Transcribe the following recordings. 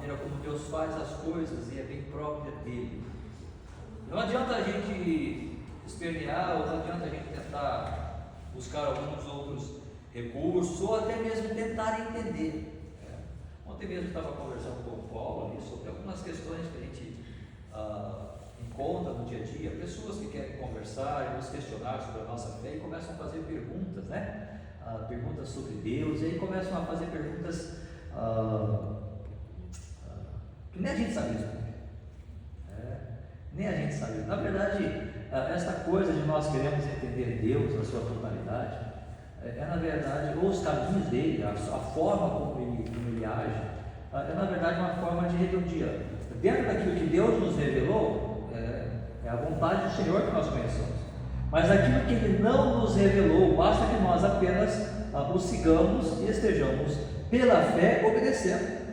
maneira como Deus faz as coisas e é bem própria dele. Não adianta a gente espernear, ou não adianta a gente tentar buscar alguns outros recursos, ou até mesmo tentar entender. Ontem mesmo estava conversando com o Paulo ali sobre algumas questões que a gente encontra no dia a dia, pessoas que querem conversar e nos questionar sobre a nossa fé e começam a fazer perguntas, né? Perguntas sobre Deus, e aí começam a fazer perguntas que nem a gente sabe responder. Nem a gente sabe. Na verdade, esta coisa de nós queremos entender Deus na sua totalidade, na verdade, ou os caminhos dele, a forma como ele age, é na verdade uma forma de rebeldia. Dentro daquilo que Deus nos revelou, é a vontade do Senhor que nós conhecemos. Mas aquilo que Ele não nos revelou, basta que nós apenas o sigamos e estejamos pela fé obedecendo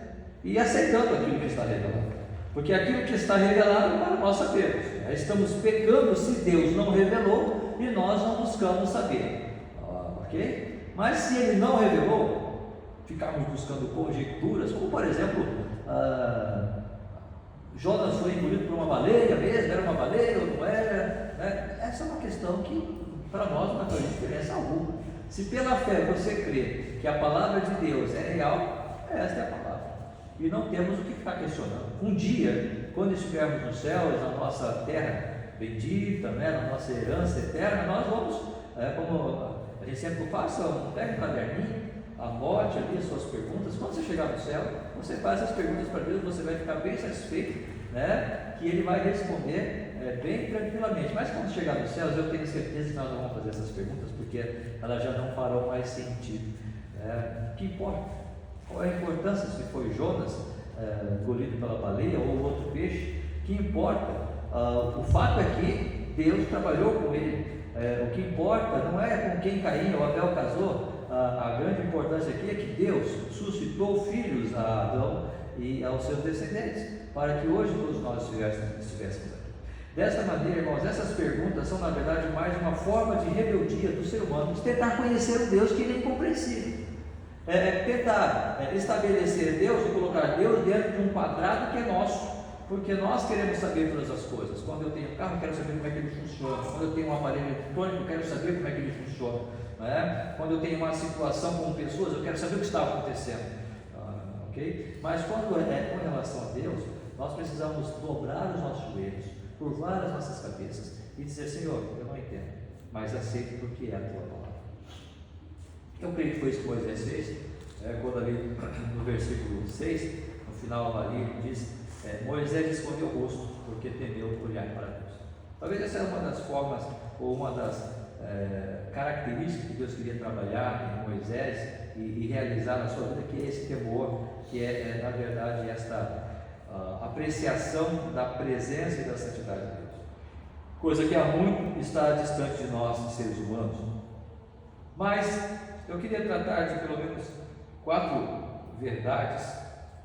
e aceitando aquilo que está revelado. Porque aquilo que está revelado para nós sabermos. Estamos pecando se Deus não revelou e nós não buscamos saber. Ok? Mas se Ele não revelou, ficarmos buscando conjecturas, como por exemplo, Jonas foi engolido por uma baleia mesmo, era uma baleia ou não era, né? Essa é uma questão que para nós não faz diferença alguma. Se pela fé você crê que a palavra de Deus é real, esta é a palavra, e não temos o que ficar questionando. Um dia, quando estivermos nos céus, na nossa terra bendita, né, na nossa herança eterna, nós vamos, como a gente sempre faz, pega um caderninho, anote ali as suas perguntas. Quando você chegar no céu, você faz as perguntas para Deus, você vai ficar bem satisfeito, né? Que Ele vai responder bem tranquilamente. Mas quando chegar no céu, eu tenho certeza que nós não vamos fazer essas perguntas, porque elas já não farão mais sentido. O que importa? Qual é a importância se foi Jonas engolido pela baleia ou outro peixe? O que importa? O fato é que Deus trabalhou com ele. O que importa não é com quem Caim ou Abel casou. A grande importância aqui é que Deus suscitou filhos a Adão e aos seus descendentes, para que hoje todos nós estivéssemos aqui. Desta maneira, irmãos, essas perguntas são na verdade mais uma forma de rebeldia do ser humano, de tentar conhecer o Deus que ele é incompreensível. Tentar estabelecer Deus e colocar Deus dentro de um quadrado que é nosso, porque nós queremos saber todas as coisas. Quando eu tenho um carro, eu quero saber como é que ele funciona. Quando eu tenho um aparelho eletrônico, eu quero saber como é que ele funciona. Quando eu tenho uma situação com pessoas, eu quero saber o que está acontecendo. Ok? Mas quando é com relação a Deus, nós precisamos dobrar os nossos joelhos, curvar as nossas cabeças e dizer: Senhor, eu não entendo, mas aceito porque é a tua palavra. Eu creio que foi isso que Moisés fez, quando ali no versículo 6, no final ali, ele diz: Moisés escondeu o rosto, porque temeu olhar para Deus. Talvez essa é uma das formas, ou uma das características que Deus queria trabalhar em Moisés e realizar na sua vida, que é esse temor, que na verdade esta apreciação da presença e da santidade de Deus, coisa que há muito está distante de nós, seres humanos. Mas eu queria tratar de pelo menos 4 verdades,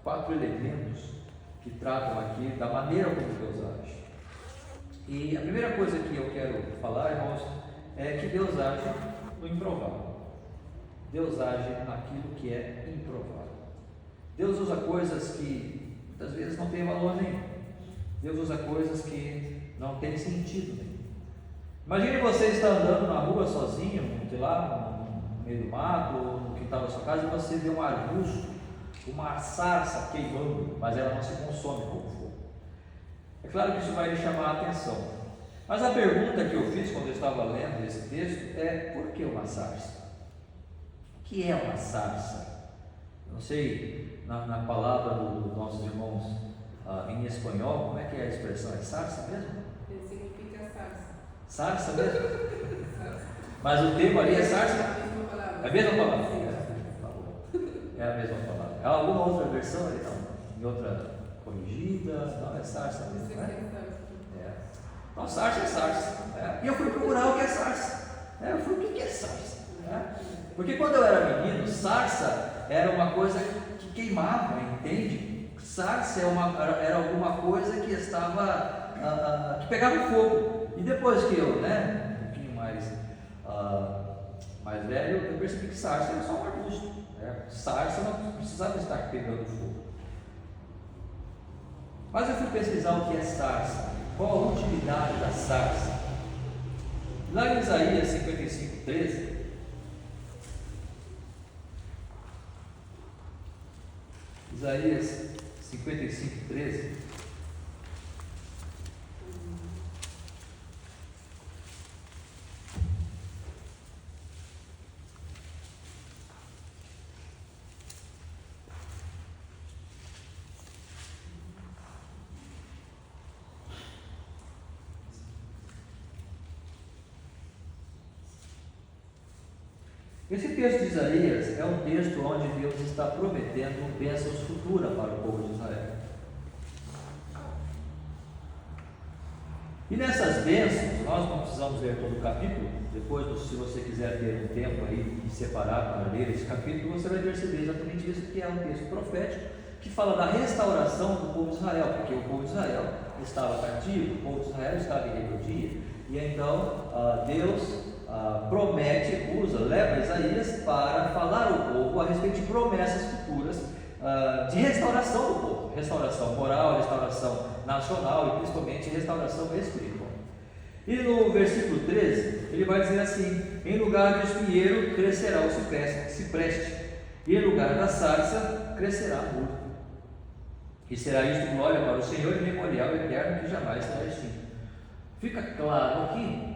4 elementos que tratam aqui da maneira como Deus age. E a primeira coisa que eu quero falar, irmãos, é que Deus age no improvável. Deus age naquilo que é improvável. Deus usa coisas que muitas vezes não têm valor nenhum. Deus usa coisas que não têm sentido nenhum. Imagine você estar andando na rua sozinho, sei lá, no meio do mato, ou no quintal da sua casa, e você vê um arbusto, uma sarça queimando, mas ela não se consome como fogo. É claro que isso vai lhe chamar a atenção. Mas a pergunta que eu fiz quando eu estava lendo esse texto é: por que uma sarça? O que é uma sarça? Eu não sei, na palavra dos nossos irmãos em espanhol, como é que é a expressão? É sarça mesmo? Significa sarça. Sarça mesmo? Mas o termo ali é sarça? É a mesma palavra? É a mesma palavra. Há alguma outra versão ali? Não? Em outra corrigida? Não, é sarça mesmo, né? Então, sarça é sarça. E eu fui procurar o que é sarça. Eu fui: o que é sarça? Porque quando eu era menino, sarça era uma coisa que queimava, entende? Sarça era alguma coisa que estava, que pegava fogo. E depois que eu, um pouquinho mais velho, eu percebi que sarça era só um arbusto. Sarça não precisava estar pegando fogo. Mas eu fui pesquisar o que é sarça, qual a utilidade da sarça. Lá em Isaías 55:13, Isaías 55:13, esse texto de Isaías é um texto onde Deus está prometendo bênçãos futuras para o povo de Israel. E nessas bênçãos, nós não precisamos ler todo o capítulo. Depois, se você quiser ter um tempo aí e separar para ler esse capítulo, você vai perceber exatamente isso, que é um texto profético que fala da restauração do povo de Israel, porque o povo de Israel estava cativo, o povo de Israel estava em rebeldia, e então Deus promete, leva Isaías para falar ao povo a respeito de promessas futuras de restauração do povo, restauração moral, restauração nacional e principalmente restauração espiritual. E no versículo 13, ele vai dizer assim: em lugar do espinheiro crescerá o cipreste, e em lugar da sarça crescerá a murta. E será isto glória para o Senhor e memorial eterno que jamais será extinto. Fica claro aqui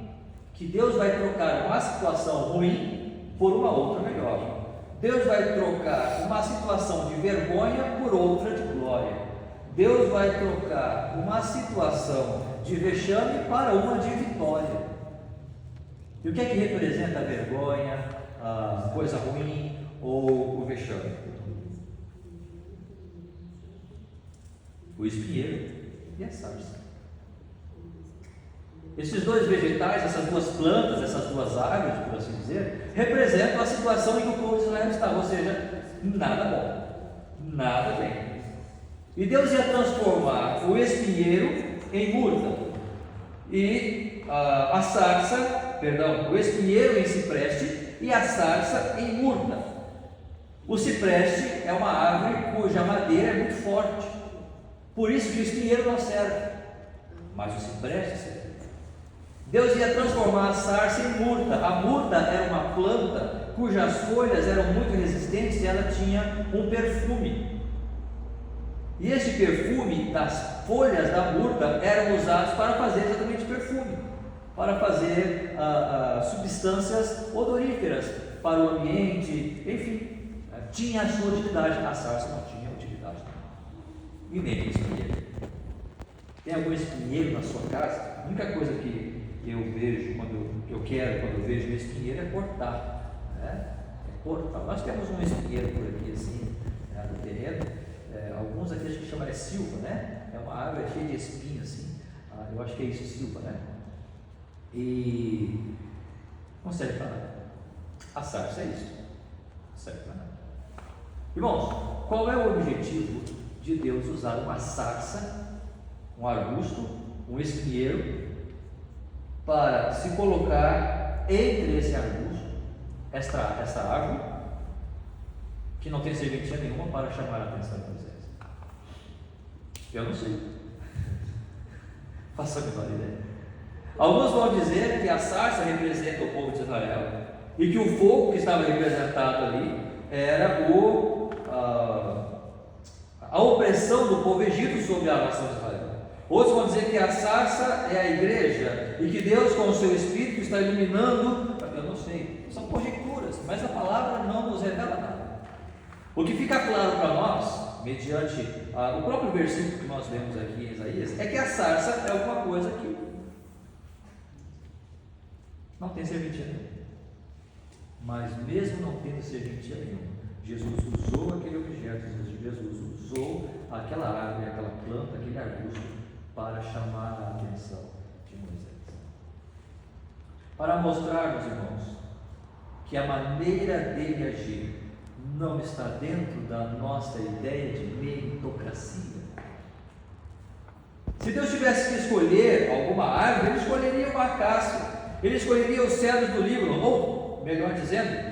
que Deus vai trocar uma situação ruim por uma outra melhor. Deus vai trocar uma situação de vergonha por outra de glória. Deus vai trocar uma situação de vexame para uma de vitória. E o que é que representa a vergonha, a coisa ruim ou o vexame? O espinheiro e a sarça. Esses dois vegetais, essas duas plantas, essas duas árvores, por assim dizer, representam a situação em que o povo de Israel estava, ou seja, nada bom, nada bem. E Deus ia transformar o espinheiro em murta, e a sarça, o espinheiro em cipreste e a sarça em murta. O cipreste é uma árvore cuja madeira é muito forte, por isso que o espinheiro não serve, mas o cipreste serve. Deus ia transformar a sarça em murta. A murta era uma planta cujas folhas eram muito resistentes e ela tinha um perfume. E esse perfume das folhas da murta eram usados para fazer exatamente perfume, para fazer substâncias odoríferas para o ambiente, enfim, tinha a sua utilidade. A sarça não tinha utilidade, e nem o espinheiro. Tem algum espinheiro na sua casa? A única coisa que eu vejo quando eu vejo um espinheiro é cortar, né? É cortar. Nós temos um espinheiro por aqui assim, no terreno, alguns aqui a gente chama de silva, né? É uma árvore cheia de espinhos assim, eu acho que é isso, silva, né? E não serve para nada. A sarça é isso, não serve para nada. Irmãos, qual é o objetivo de Deus usar uma sarça, um arbusto, um espinheiro, para se colocar entre esse arbusto, esta árvore, que não tem serventia nenhuma para chamar a atenção de Moisés? Eu não sei. Faça a menor ideia. Alguns vão dizer que a sarça representa o povo de Israel e que o fogo que estava representado ali era a opressão do povo egípcio sobre a nação de Israel. Outros vão dizer que a sarça é a igreja e que Deus, com o seu Espírito, está iluminando. Eu não sei, são conjecturas, mas a palavra não nos revela nada. O que fica claro para nós, mediante o próprio versículo que nós lemos aqui em Isaías, é que a sarça é alguma coisa que não tem serventia nenhuma. Mas mesmo não tendo serventia nenhuma, Jesus usou aquele objeto, Jesus usou aquela árvore, aquela planta, aquele arbusto para chamar a atenção de Moisés, para mostrarmos, irmãos, que a maneira dele agir não está dentro da nossa ideia de meritocracia. Se Deus tivesse que escolher alguma árvore, ele escolheria o acácio, ele escolheria os cedros do Líbano, ou melhor dizendo,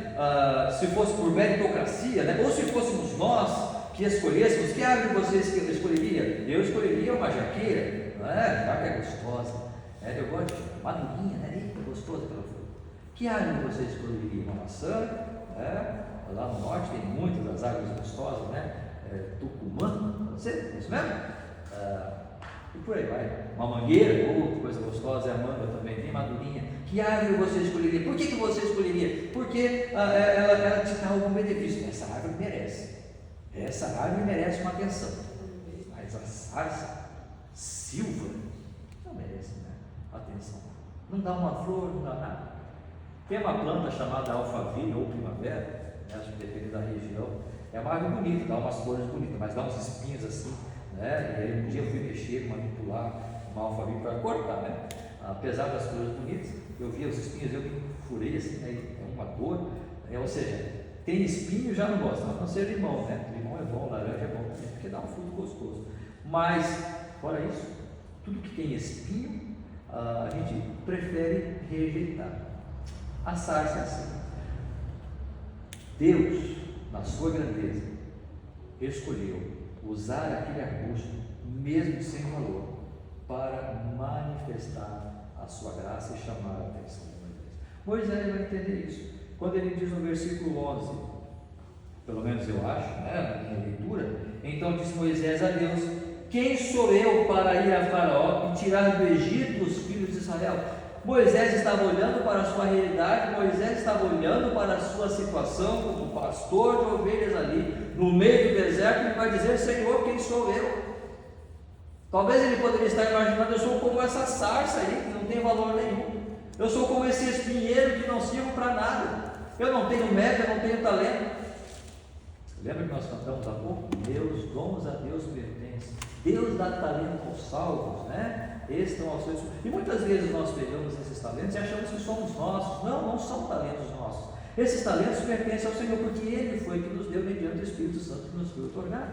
se fosse por meritocracia, né? Ou se fôssemos nós que escolhêssemos, que árvore você escolheria? Eu escolheria escolheria uma jaqueira, não é? Jaca é gostosa. Eu gosto de madurinha, né? Eita, gostosa aquela fruta. Que árvore você escolheria? Uma maçã? Lá no norte tem muitas das árvores gostosas, né? Tucumã, pode ser? Isso mesmo? E por aí vai. Uma mangueira, coisa gostosa, é a manga também, tem madurinha. Que árvore você escolheria? Por que você escolheria? Porque ela te dá algum benefício. Essa árvore merece. Essa árvore merece uma atenção. Mas a sarça, silva, não merece, né? Atenção. Não dá uma flor, não dá nada. Tem uma planta chamada alfaville ou primavera, acho que depende da região. É uma árvore bonita, dá umas flores bonitas, mas dá uns espinhos assim, né? E aí um dia eu fui mexer, manipular uma alfaville para cortar, né? Apesar das flores bonitas, eu via os espinhos, eu me furei assim, né? É uma dor, ou seja, tem espinho, já não gosto, a não ser limão, né? Limão é bom, laranja é bom também, porque dá um fruto gostoso. Mas, fora isso, tudo que tem espinho, a gente prefere rejeitar. A sarça é assim. Deus, na sua grandeza, escolheu usar aquele arbusto, mesmo sem valor, para manifestar a sua graça e chamar a atenção de Moisés. Moisés vai entender isso. Quando ele diz no versículo 11, pelo menos eu acho, né, na minha leitura, então disse Moisés a Deus: quem sou eu para ir a Faraó e tirar do Egito os filhos de Israel? Moisés estava olhando para a sua realidade, Moisés estava olhando para a sua situação como pastor de ovelhas ali, no meio do deserto. Ele vai dizer: Senhor, quem sou eu? Talvez ele poderia estar imaginando: eu sou como essa sarça aí, que não tem valor nenhum. Eu sou como esse espinheiro que não sirvo para nada. Eu não tenho meta, eu não tenho talento. Lembra que nós cantamos há pouco? Meus dons a Deus pertencem. Deus dá talento aos salvos, né? Estão aos seus. E muitas vezes nós pegamos esses talentos e achamos que somos nossos. Não, não são talentos nossos. Esses talentos pertencem ao Senhor, porque Ele foi que nos deu mediante o Espírito Santo que nos foi otorgado.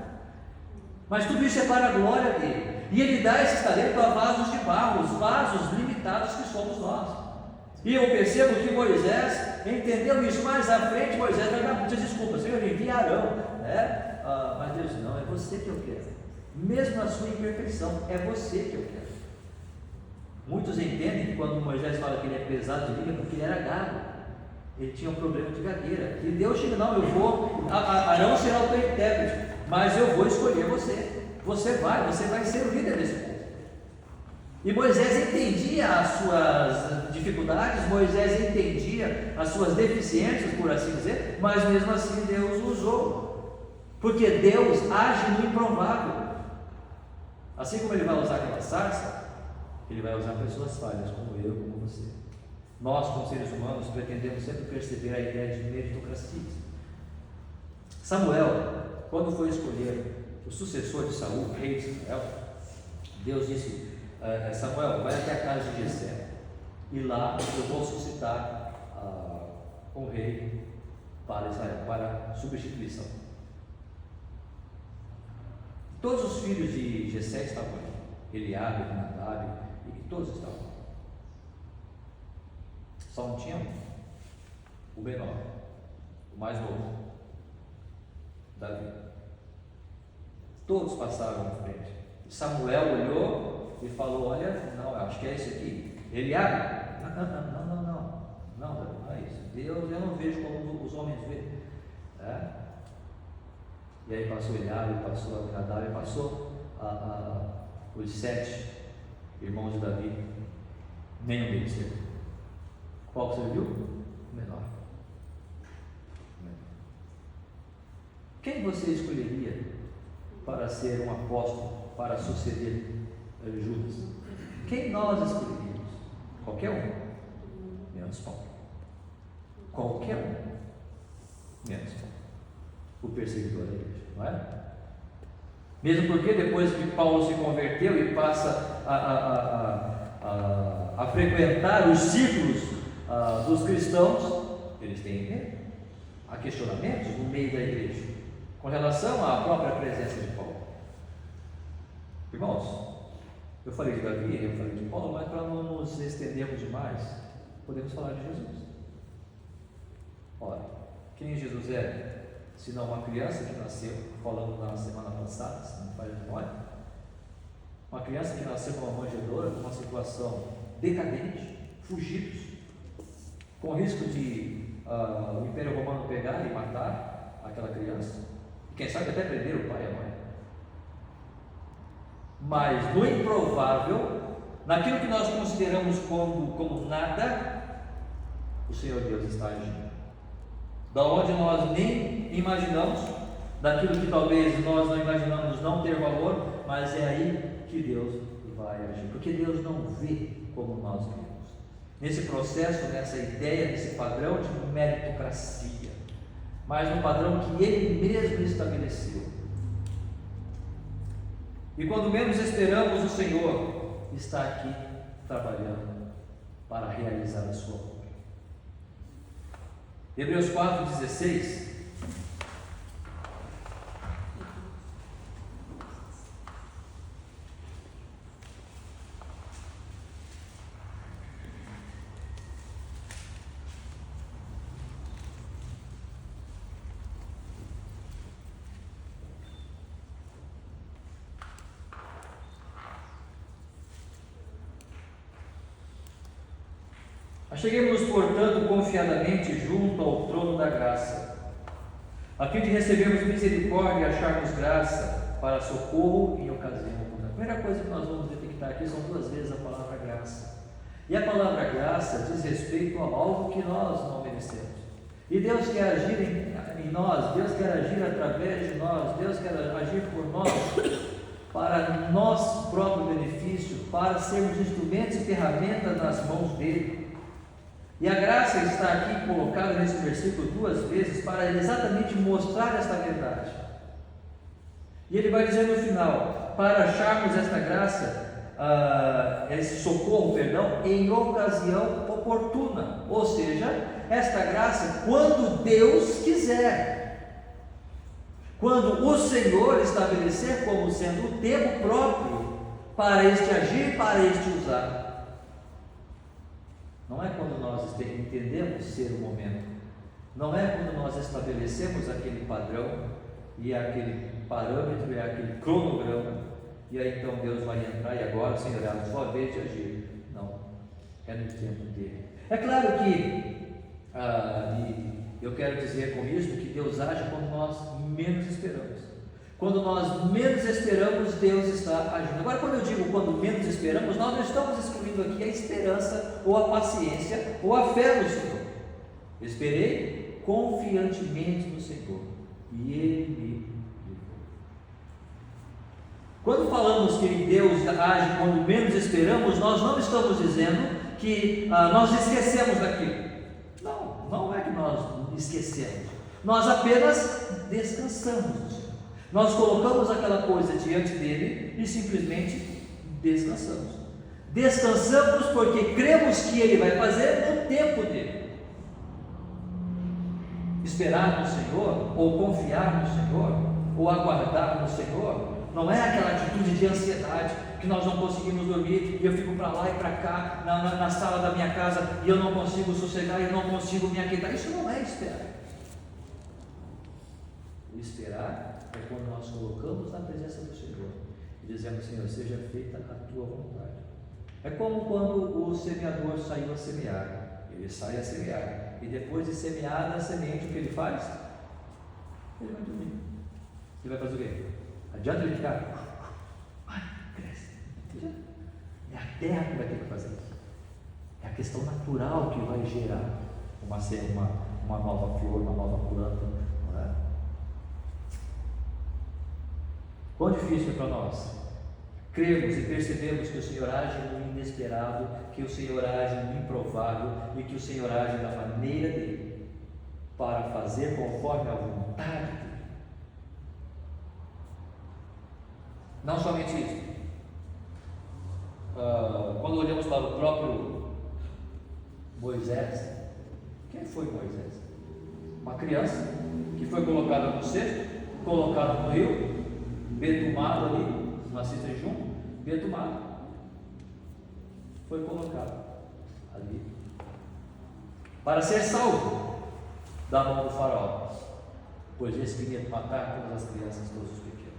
Mas tudo isso é para a glória dele. E Ele dá esses talentos a vasos de barro, os vasos limitados que somos nós. E eu percebo que Moisés entendeu isso. Mais à frente, Moisés vai dar muitas desculpas: Senhor, envia Arão, né? Mas Deus, não, é você que eu quero. Mesmo na sua imperfeição, é você que eu quero. Muitos entendem que quando Moisés fala que ele é pesado de língua, é porque ele era gago, ele tinha um problema de gagueira. E Deus chega: não, eu vou, Arão será o teu intérprete, mas eu vou escolher você. Você vai ser o líder desse povo. E Moisés entendia as suas dificuldades, Moisés entendia as suas deficiências, por assim dizer, mas mesmo assim Deus o usou, porque Deus age no improvável. Assim como Ele vai usar aquela sarça, Ele vai usar pessoas falhas, como eu, como você. Nós, como seres humanos, pretendemos sempre perceber a ideia de meritocracia. Samuel, quando foi escolher o sucessor de Saul, o rei de Israel, Deus disse: Samuel, vai até a casa de Jessé, e lá eu vou suscitar um rei para Israel, para substituição. Todos os filhos de Jessé estavam ali, Eliabe, Nadab, e todos estavam. Só não tinha um, o menor, o mais novo, Davi. Todos passaram em frente. Samuel olhou e falou: olha, não, acho que é esse aqui. Eliabe? Não, Davi, não é isso. Deus, eu não vejo como os homens veem. E aí passou Eliabe, passou Nadab, passou os 7 irmãos de Davi. Nenhum deles serviu. Qual que serviu? O menor. Quem você escolheria para ser um apóstolo, para suceder Judas? Quem nós escolheríamos? Qualquer um, menos Paulo. Qualquer um, menos Paulo, o perseguidor da igreja, não é? Mesmo porque depois que Paulo se converteu e passa a frequentar os círculos dos cristãos, eles têm medo, há questionamentos no meio da igreja com relação à própria presença de Paulo. Irmãos, eu falei de Davi, eu falei de Paulo, mas para não nos estendermos demais, podemos falar de Jesus. Ora, quem Jesus é? Se não uma criança que nasceu, falando na semana passada, se não me falha a memória, criança que nasceu numa manjedoura, numa situação decadente, fugidos, com risco de o Império Romano pegar e matar aquela criança, e quem sabe até prender o pai e a mãe. Mas no improvável, naquilo que nós consideramos como nada, o Senhor Deus está agindo. Da onde nós nem imaginamos, daquilo que talvez nós não imaginamos não ter valor, mas é aí que Deus vai agir, porque Deus não vê como nós vemos. Nesse processo, nessa ideia, nesse padrão de meritocracia, mas no padrão que Ele mesmo estabeleceu. E quando menos esperamos, o Senhor está aqui trabalhando para realizar a sua obra. Hebreus 4,16. Acheguemos-nos, portanto, confiadamente junto ao trono da graça, a fim de recebermos misericórdia e acharmos graça para socorro em ocasião oportuna. A primeira coisa que nós vamos detectar aqui são duas vezes a palavra graça. E a palavra graça diz respeito a algo que nós não merecemos. E Deus quer agir em nós, Deus quer agir através de nós, Deus quer agir por nós, para nosso próprio benefício, para sermos instrumentos e ferramentas nas mãos dele. E a graça está aqui colocada nesse versículo duas vezes para exatamente mostrar esta verdade. E ele vai dizer no final, para acharmos esta graça, esse socorro, em ocasião oportuna, ou seja, esta graça quando Deus quiser, quando o Senhor estabelecer como sendo o tempo próprio para este agir, para este usar. Não é quando nós entendemos ser o momento, não é quando nós estabelecemos aquele padrão e aquele parâmetro e aquele cronograma, e aí então Deus vai entrar e agora, Senhor, é a sua vez de agir. Não, é no tempo dele. É claro que, eu quero dizer com isso que Deus age quando nós menos esperamos. Quando nós menos esperamos, Deus está agindo. Agora, quando eu digo quando menos esperamos, nós não estamos excluindo aqui a esperança, ou a paciência, ou a fé no Senhor. Esperei confiantemente no Senhor, e Ele me livrou. Quando falamos que Deus age quando menos esperamos, nós não estamos dizendo que nós esquecemos daquilo. Não, não é que nós esquecemos. Nós apenas descansamos no Senhor. Nós colocamos aquela coisa diante dele e simplesmente descansamos. Descansamos porque cremos que ele vai fazer no tempo dele. Esperar no Senhor, ou confiar no Senhor, ou aguardar no Senhor, não é aquela atitude de ansiedade que nós não conseguimos dormir e eu fico para lá e para cá na sala da minha casa e eu não consigo sossegar e eu não consigo me aquietar. Isso não é esperar. O esperar é quando nós colocamos na presença do Senhor e dizemos: Senhor, seja feita a tua vontade. É como quando o semeador saiu a semear. Ele sai a semear e depois de semeada a semente, o que ele faz? Ele vai dormir. Ele vai fazer o quê? Adianta ele ficar? Cresce. É a terra que vai ter que fazer isso. É a questão natural que vai gerar uma nova flor, uma nova planta. Não é? Quão difícil é para nós cremos e percebemos que o Senhor age no inesperado, que o Senhor age no improvável e que o Senhor age da maneira dele, para fazer conforme a vontade dele. Não somente isso. Quando olhamos para o próprio Moisés, quem foi Moisés? Uma criança que foi colocada no cesto, colocada no rio, betumado ali, uma cesta de junco, betumado, foi colocado ali para ser salvo da mão do faraó, pois esse queria matar todas as crianças, todos os pequenos.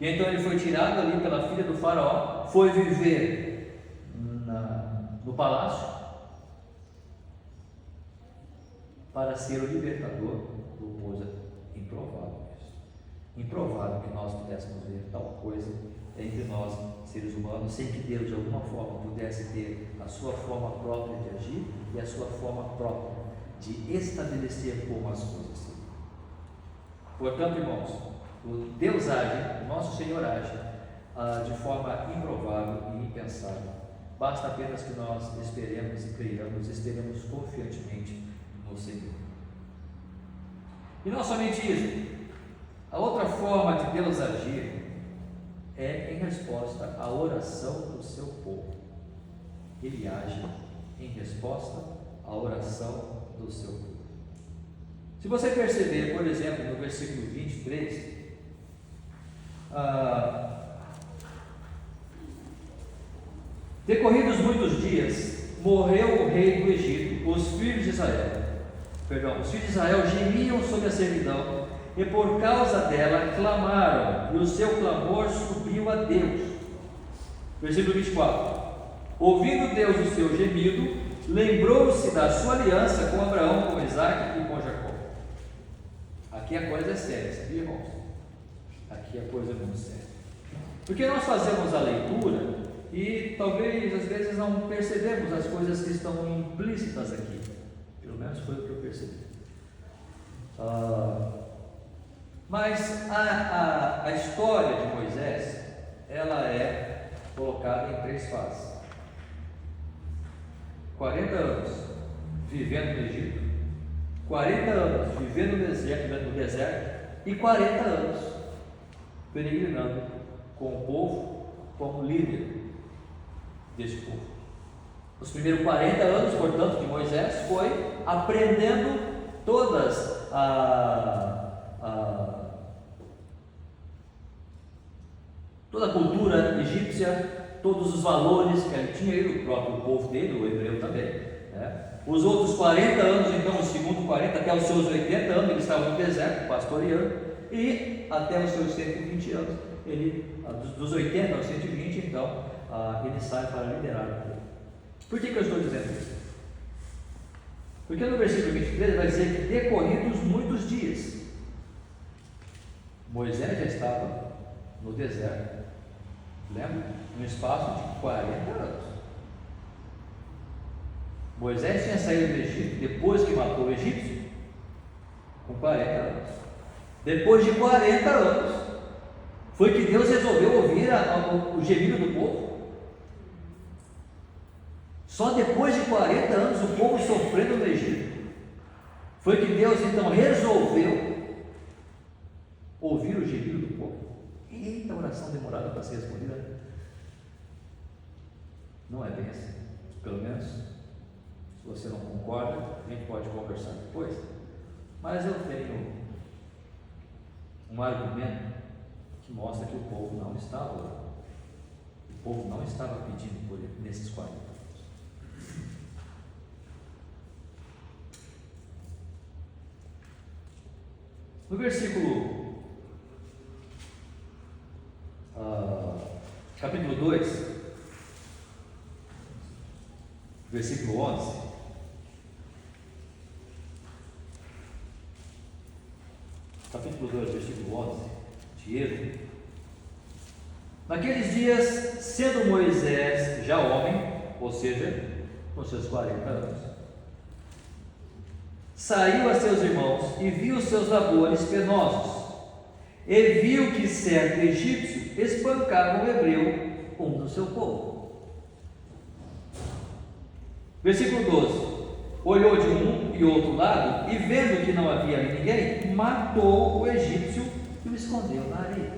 E então ele foi tirado ali pela filha do faraó, foi viver no palácio para ser o libertador do povo. Improvável isso. Improvável que nós pudéssemos ver tal coisa entre nós, seres humanos, sem que Deus de alguma forma pudesse ter a sua forma própria de agir e a sua forma própria de estabelecer como as coisas são. Portanto, irmãos, o Deus age, o nosso Senhor age de forma improvável e impensável. Basta apenas que nós esperemos e creiamos, esperemos confiantemente no Senhor. E não somente isso, a outra forma de Deus agir é em resposta à oração do seu povo. Ele age em resposta à oração do seu povo. Se você perceber, por exemplo, no versículo 23, decorridos muitos dias, morreu o rei do Egito, os filhos de Israel gemiam sob a servidão, e por causa dela clamaram, e o seu clamor subiu a Deus. Versículo 24: ouvindo Deus o seu gemido, lembrou-se da sua aliança com Abraão, com Isaque e com Jacó. Aqui a coisa é séria, sabia, irmãos? Aqui a coisa é muito séria. Porque nós fazemos a leitura e talvez às vezes não percebemos as coisas que estão implícitas aqui. Pelo menos foi o que eu percebi. Mas a história de Moisés, ela é colocada em 3 fases. 40 anos vivendo no Egito, 40 anos vivendo no deserto e 40 anos peregrinando com o povo como líder desse povo. Os primeiros 40 anos, portanto, de Moisés foi aprendendo todas toda a cultura egípcia, todos os valores que ele tinha, ele, o próprio povo dele, o hebreu também, né? Os outros 40 anos, então, os segundos 40 até os seus 80 anos, ele estava no deserto pastoreando, e até os seus 120 anos, ele, dos 80 aos 120, então, ele sai para liderar o povo. Por que eu estou dizendo isso? Porque no versículo 23 vai dizer que decorridos muitos dias, Moisés já estava no deserto, lembra? No espaço de 40 anos. Moisés tinha saído do Egito depois que matou o egípcio, com 40 anos. Depois de 40 anos, foi que Deus resolveu ouvir o gemido do povo. Só depois de 40 anos, o povo sofrendo no Egito, foi que Deus então resolveu ouvir o gemido do povo. Eita, oração demorada para ser respondida. Não é bem assim. Pelo menos, se você não concorda, a gente pode conversar depois. Mas eu tenho um argumento que mostra que o povo não estava orando. O povo não estava pedindo por ele nesses 40 anos. No versículo capítulo 2, versículo 11, capítulo 2, versículo 11 de Êxodo: naqueles dias, sendo Moisés já homem, ou seja, com seus 40 anos, saiu a seus irmãos e viu os seus labores penosos, e viu que certo egípcio espancava um hebreu, um do seu povo. Versículo 12: olhou de um e outro lado, e vendo que não havia ali ninguém, matou o egípcio e o escondeu na areia.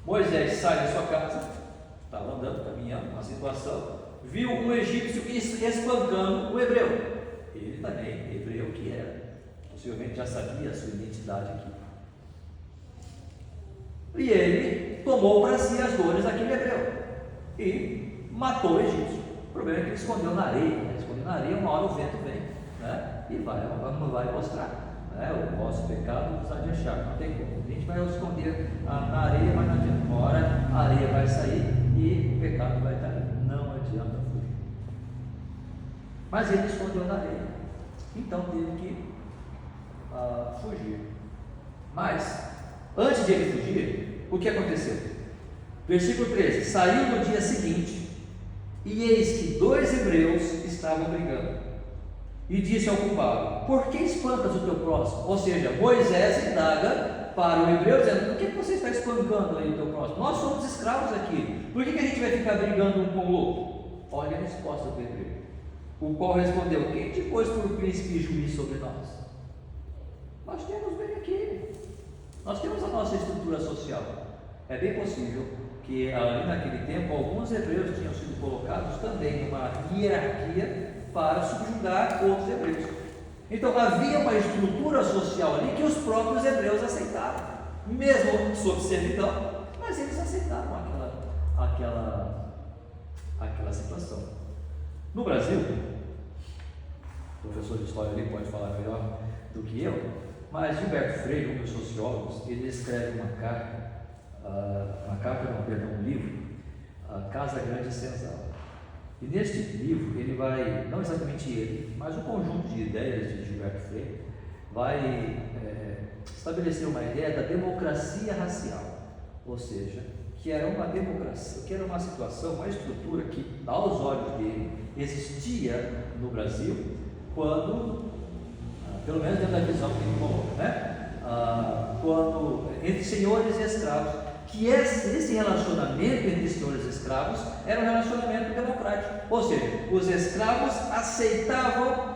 Moisés sai da sua casa, estava andando, caminhando, uma situação, viu um egípcio espancando o hebreu. Ele também, hebreu que era, possivelmente já sabia a sua identidade aqui. E ele tomou para si as dores daquele hebreu e matou o egípcio. O problema é que ele escondeu na areia, né? Escondeu na areia, uma hora o vento vem, né? E vai mostrar. O vosso pecado nos há de achar. Não tem como. A gente vai esconder na areia, mas não adianta. Uma hora a areia vai sair e o pecado vai estar ali. Não adianta fugir. Mas ele escondeu na areia. Então teve que fugir. Mas, antes de ele fugir, o que aconteceu? Versículo 13: saiu no dia seguinte, e eis que 2 hebreus estavam brigando. E disse ao culpado: por que espantas o teu próximo? Ou seja, Moisés indaga para o hebreu, dizendo: por que você está espancando aí o teu próximo? Nós somos escravos aqui, por que a gente vai ficar brigando um com o outro? Olha a resposta do hebreu, o qual respondeu: quem te pôs por príncipe e juiz sobre nós? Nós temos bem aqui, nós temos a nossa estrutura social. É bem possível que ali naquele tempo alguns hebreus tinham sido colocados também numa hierarquia para subjugar outros hebreus. Então havia uma estrutura social ali que os próprios hebreus aceitaram, mesmo sob servidão, mas eles aceitaram aquela situação. No Brasil, o professor de história ali pode falar melhor do que eu, mas Gilberto Freire, um dos sociólogos, ele escreve um livro, Casa Grande e Senzala. E neste livro ele vai, não exatamente ele, mas um conjunto de ideias de Gilberto Freire, vai estabelecer uma ideia da democracia racial, ou seja, que era uma democracia, que era uma situação, uma estrutura que, aos olhos dele, existia no Brasil, quando, pelo menos dentro da visão que ele coloca, quando, entre senhores e escravos, que esse relacionamento entre senhores e escravos era um relacionamento democrático, ou seja, os escravos aceitavam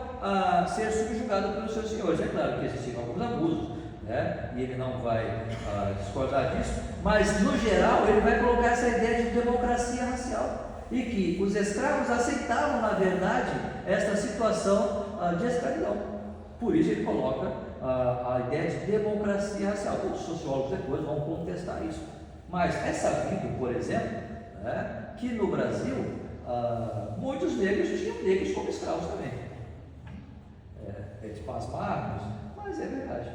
ser subjugados pelos seus senhores. É claro que existiam alguns abusos, e ele não vai discordar disso, mas no geral ele vai colocar essa ideia de democracia racial, e que os escravos aceitavam, na verdade, esta situação de escravidão. Por isso ele coloca a ideia de democracia racial. Os sociólogos depois vão contestar isso. Mas é sabido, por exemplo, que no Brasil muitos negros tinham negros como escravos também. É de pasmarmos, mas é verdade.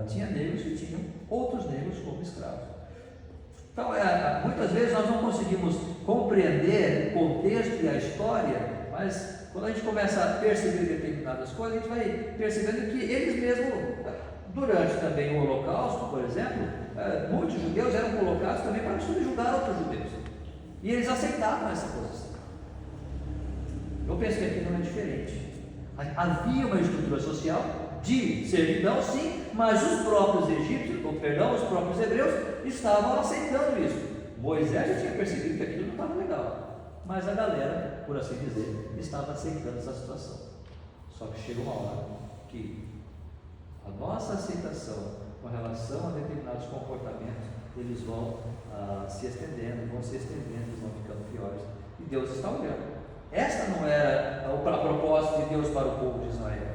Tinha negros que tinham outros negros como escravos. Então, muitas vezes nós não conseguimos compreender o contexto e a história, mas quando a gente começa a perceber determinadas coisas, a gente vai percebendo que eles mesmos, durante também o Holocausto, por exemplo, muitos judeus eram colocados também para subjugar outros judeus, e eles aceitavam essa posição. Eu penso que aqui não é diferente. Havia uma estrutura social de servidão, sim, mas os próprios egípcios, os próprios hebreus estavam aceitando isso. Moisés já tinha percebido que aquilo não estava legal, mas a galera, por assim dizer, estava aceitando essa situação. Só que chega uma hora que a nossa aceitação com relação a determinados comportamentos, eles vão se estendendo, vão ficando piores, e Deus está olhando. Esta não era a propósito de Deus para o povo de Israel.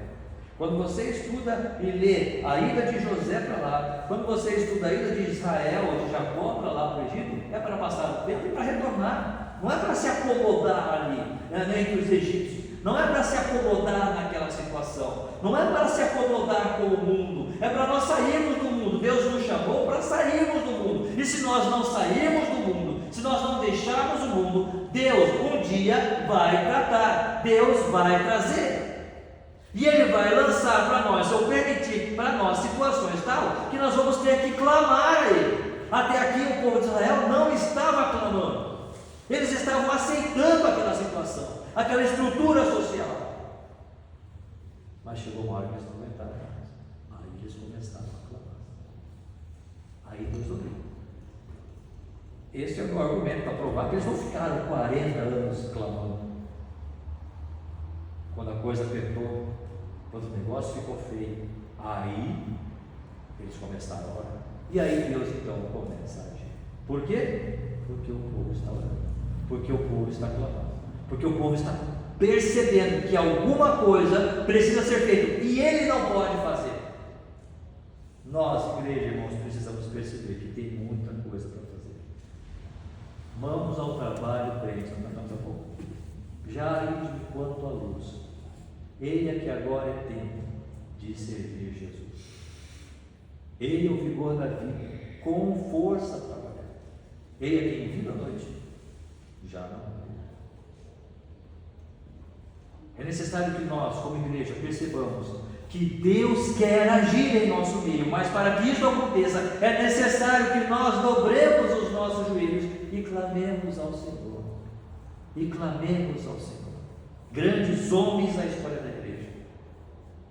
Quando você estuda e lê a ida de José para lá, quando você estuda a ida de Israel ou de Jacó para lá para o Egito, é para passar o tempo e para retornar. Não é para se acomodar ali, entre os egípcios. Não é para se acomodar naquela situação. Não é para se acomodar com o mundo. É para nós sairmos do mundo. Deus nos chamou para sairmos do mundo. E se nós não sairmos do mundo, se nós não deixarmos o mundo, Deus um dia vai tratar. Deus vai trazer. E Ele vai lançar para nós, ou permitir para nós situações tal, que nós vamos ter que clamar a Ele. Até aqui o povo de Israel não estava clamando. Eles estavam aceitando aquela situação, aquela estrutura social. Mas chegou uma hora que eles não aguentaram mais. Aí eles começaram a clamar. Aí Deus ouviu. Esse é o meu argumento para provar que eles não ficaram 40 anos clamando. Quando a coisa apertou, quando o negócio ficou feio, aí eles começaram a orar. E aí Deus então começa a agir. Por quê? Porque o povo está orando. Porque o povo está clamando. Porque o povo está percebendo que alguma coisa precisa ser feita e ele não pode fazer. Nós, igreja, irmãos, precisamos perceber que tem muita coisa para fazer. Vamos ao trabalho, crente, não cantamos a pouco. Já indo quanto à luz. Eia que agora é tempo de servir Jesus. Ele é o vigor da vida, com força trabalhar. Ele é quem vive à noite, já não. É necessário que nós, como igreja, percebamos que Deus quer agir em nosso meio, mas para que isso aconteça, é necessário que nós dobremos os nossos joelhos e clamemos ao Senhor. E clamemos ao Senhor. Grandes homens na história da igreja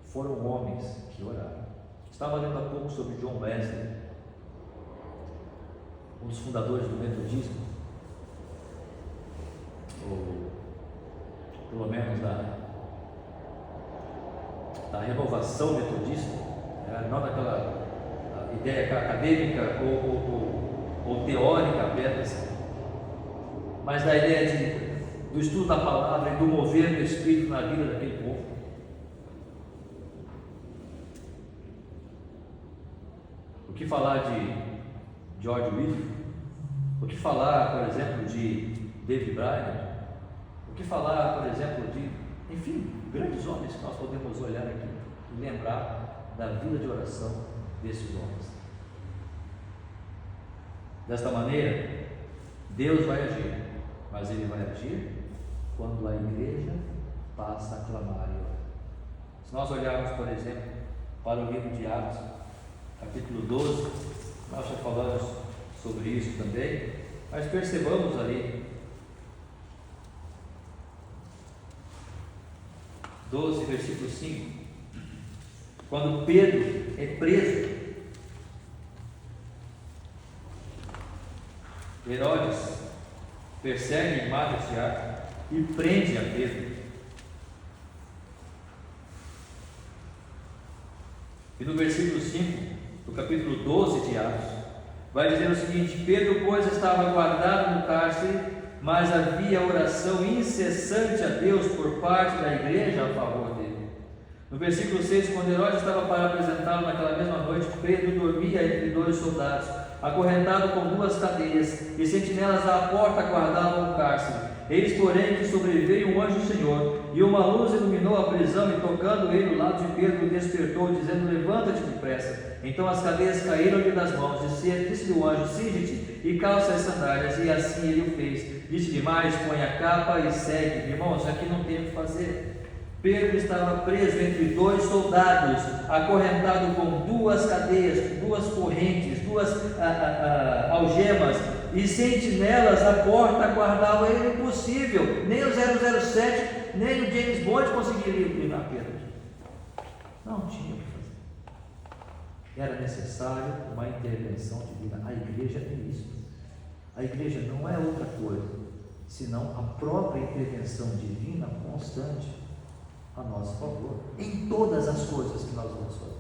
foram homens que oraram. Estava lendo há pouco sobre John Wesley, um dos fundadores do metodismo, ou pelo menos da renovação metodista, não daquela ideia acadêmica ou teórica apenas, mas da ideia do estudo da palavra e do mover do Espírito na vida daquele povo. O que falar de George Whitfield? O que falar, por exemplo, de David Brainerd? O que falar, por exemplo, de, enfim, grandes homens que nós podemos olhar aqui e lembrar da vida de oração desses homens. Desta maneira, Deus vai agir, mas Ele vai agir quando a igreja passa a clamar e orar. Se nós olharmos, por exemplo, para o livro de Atos, capítulo 12, nós já falamos sobre isso também, mas percebamos ali, 12, versículo 5, quando Pedro é preso, Herodes persegue e mata Tiago e prende a Pedro. E no versículo 5 do capítulo 12 de Atos, vai dizer o seguinte: Pedro, pois, estava guardado no cárcere, mas havia oração incessante a Deus por parte da igreja a favor dele. No versículo 6, quando Herodes estava para apresentá-lo naquela mesma noite, Pedro dormia entre dois soldados, acorrentado com duas cadeias, e sentinelas à porta guardavam o cárcere. Eis, porém, que sobreveio um anjo do Senhor, e uma luz iluminou a prisão, e tocando ele o lado de Pedro, o despertou, dizendo: levanta-te depressa. Então as cadeias caíram-lhe das mãos, disse-lhe o anjo: cinge-te e calça as sandálias, e assim ele o fez. Disse-lhe mais: põe a capa e segue. Irmãos, aqui não tem o que fazer. Pedro estava preso entre dois soldados, acorrentado com duas cadeias, duas correntes, duas algemas, e sentinelas à porta guardavam ele. Impossível, nem o 007, nem o James Bond conseguiriam livrar Pedro. Não tinha o que fazer. Era necessário uma intervenção divina. A igreja é isso. A igreja não é outra coisa senão a própria intervenção divina constante a nosso favor, em todas as coisas que nós vamos fazer.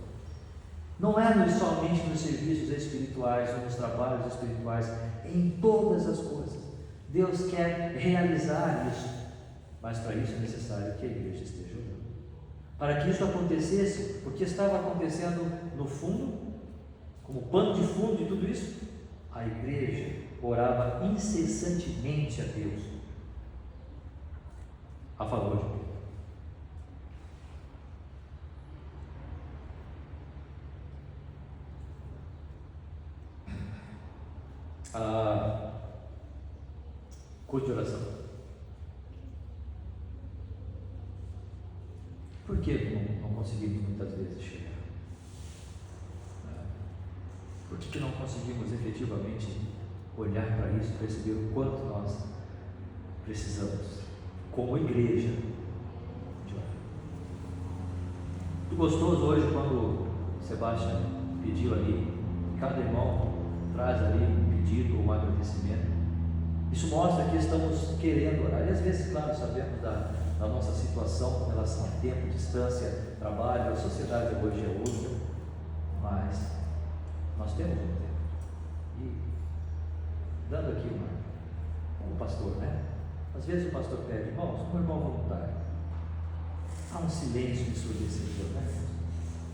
Não é somente nos serviços espirituais ou nos trabalhos espirituais, em todas as coisas. Deus quer realizar isso, mas para isso é necessário que a igreja esteja orando. Para que isso acontecesse, porque estava acontecendo no fundo, como pano de fundo de tudo isso, a igreja orava incessantemente a Deus a favor de Deus. Culto de oração. Por que não conseguimos muitas vezes chegar? Por que não conseguimos efetivamente olhar para isso e perceber o quanto nós precisamos, como igreja, de orar? Muito gostoso hoje quando o Sebastião pediu ali, cada irmão traz ali um pedido ou um agradecimento. Isso mostra que estamos querendo orar. E às vezes, claro, sabemos da nossa situação com relação a tempo, distância, trabalho, a sociedade hoje é outra, mas nós temos um tempo. E dando aqui como pastor, né? Às vezes o pastor pede: irmãos, um irmão voluntário. Há um silêncio ensurdecedor, né?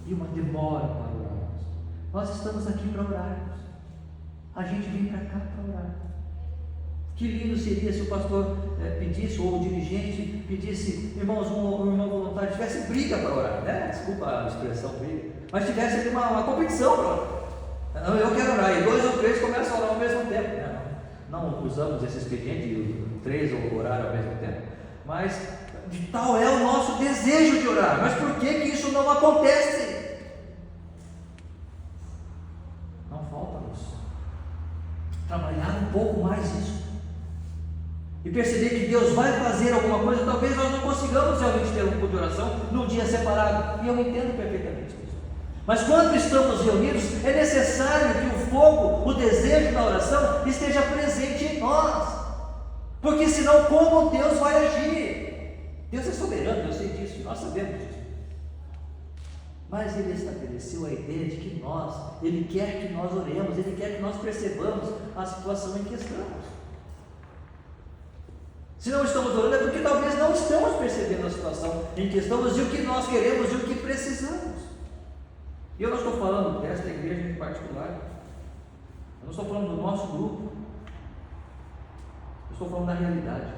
E uma demora para orarmos. Nós estamos aqui para orarmos. A gente vem para cá para orar. Que lindo seria se o pastor pedisse, ou o dirigente pedisse, irmãos, um irmão voluntário, tivesse briga para orar, né? Desculpa a expressão briga, mas tivesse ali uma competição para orar. Não, eu quero orar, e 2 ou 3 começam a orar ao mesmo tempo, né? Não usamos esse expediente de 3 orar ao mesmo tempo, mas de tal é o nosso desejo de orar. Mas por que isso não acontece? Não falta-nos trabalhar um pouco mais isso e perceber que Deus vai fazer alguma coisa. Talvez nós não consigamos realmente ter um culto de oração num dia separado, e eu entendo perfeitamente isso. Mas quando estamos reunidos, é necessário que o fogo, o desejo da oração esteja presente em nós, porque senão como Deus vai agir? Deus é soberano, eu sei disso, nós sabemos disso, mas Ele estabeleceu a ideia de que Ele quer que nós oremos, Ele quer que nós percebamos a situação em que estamos. Se não estamos orando é porque talvez não estamos percebendo a situação em que estamos e o que nós queremos e o que precisamos. E eu não estou falando desta igreja em particular, eu não estou falando do nosso grupo, eu estou falando da realidade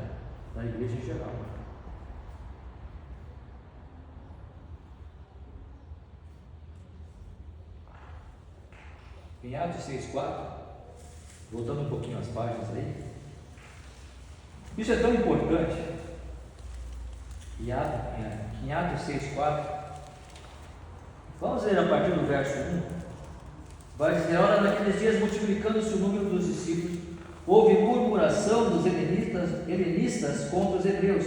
da igreja em geral. Em Atos 6,4, voltando um pouquinho às páginas aí, isso é tão importante. Em Atos 6,4, vamos ler a partir do verso 1. Vai dizer: ora, naqueles dias, multiplicando-se o número dos discípulos, houve murmuração dos helenistas contra os hebreus,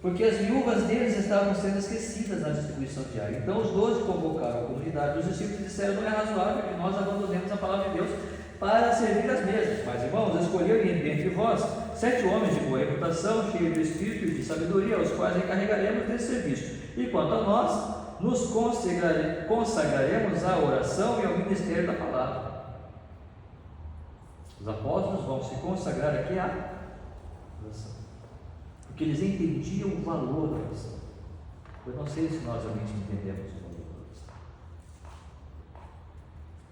porque as viúvas deles estavam sendo esquecidas na distribuição diária. Então os 12 convocaram a comunidade dos discípulos e disseram: não é razoável que nós abandonemos a palavra de Deus para servir as mesas. Mas, irmãos, escolheu dentre vós 7 homens de boa reputação, cheios de espírito e de sabedoria, aos quais encarregaremos desse serviço. E quanto a nós, nos consagraremos à oração e ao ministério da palavra. Os apóstolos vão se consagrar aqui à oração, porque eles entendiam o valor da oração. Eu não sei se nós realmente entendemos o valor da oração.